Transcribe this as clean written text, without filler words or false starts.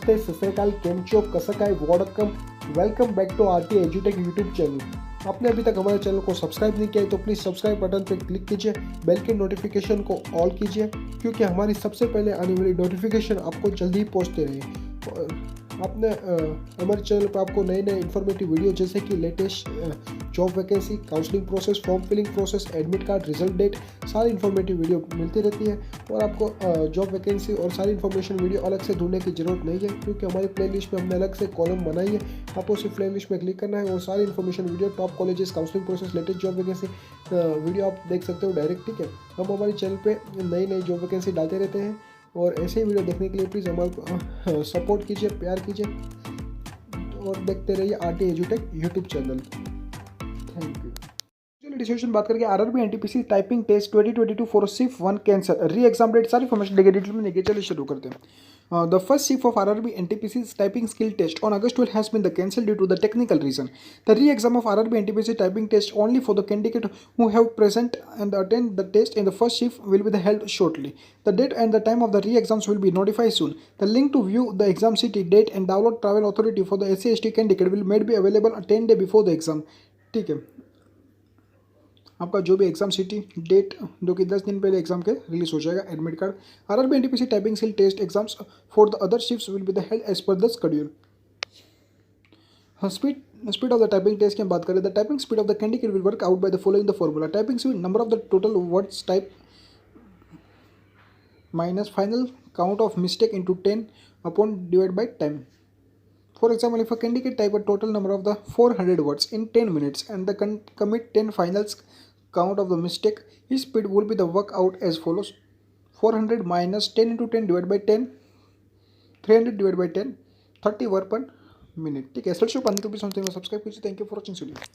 नमस्ते, सत श्री अकाल, केम छो, कसं काय, वॉडकम, वेलकम बैक टू आरटी एजुटेक यूट्यूब चैनल। आपने अभी तक हमारे चैनल को सब्सक्राइब नहीं किया है तो प्लीज़ सब्सक्राइब बटन पर क्लिक कीजिए, बेल के नोटिफिकेशन को ऑल कीजिए, क्योंकि हमारी सबसे पहले आने वाली नोटिफिकेशन आपको जल्दी ही पहुँचते रहे। आपने हमारे चैनल पर आपको नए नए इन्फॉर्मेटिव वीडियो जैसे कि latest job vacancy, counselling process, form filling process, admit card, result date, सारी इन्फॉर्मेटिव वीडियो मिलती रहती है। और आपको जॉब वैकेंसी और सारी इन्फॉर्मेशन वीडियो अलग से ढूंढने की ज़रूरत नहीं है, क्योंकि हमारी प्लेलिस्ट में हमने अलग से कॉलम बनाई है। आपको सिर्फ प्लेलिस्ट में क्लिक करना है और सारी information video, top colleges, counselling process, latest job vacancy video आप देख सकते हो डायरेक्ट। ठीक है, हम हमारे चैनल पर नई नई जॉब वैकेंसी डालते रहते हैं और ऐसे ही वीडियो देखने के लिए प्लीज़ हमारे सपोर्ट कीजिए, प्यार कीजिए और देखते रहिए आरटी एजुटेक यूट्यूब चैनल। Thank you. चलिए डिस्कशन बात करके RRB NTPC typing test 2022 for shift 1 cancel, re exam date, सारी इन्फॉर्मेशन देखिए डिटेल में देखिए। चलिए शुरू करते हैं। The first shift of RRB NTPC typing skill test on August 12 has been cancelled due to the technical reason. The re-exam of RRB NTPC typing test only for the candidate who have present and attend the test in the first shift will be held shortly. The date and the time of the re-exams will be notified soon. The link to view the exam city, date and download travel authority for the SC/ST candidate will made be available 10 days before the exam. ठीक है, आपका जो भी exam city date जो कि 10 दिन पहले exam के रिलीज हो जाएगा। Admit card RRB NTPC typing skill test exams for the other shifts will be the held as per the schedule. Speed of the typing test की हम बात करें, the typing speed of the candidate will work out by the following the formula. Typing speed number of the total words type minus final count of mistake into 10 upon divided by 10. For example, if a candidate type a total number of the 400 words in 10 minutes and the commit 10 finals count of the mistake, his speed will be the work out as follows: 400 minus 10 into 10 divided by 10, 300 divided by 10, 30 word per minute. ठीक है, subscribe कीजिए। Thank you for watching video.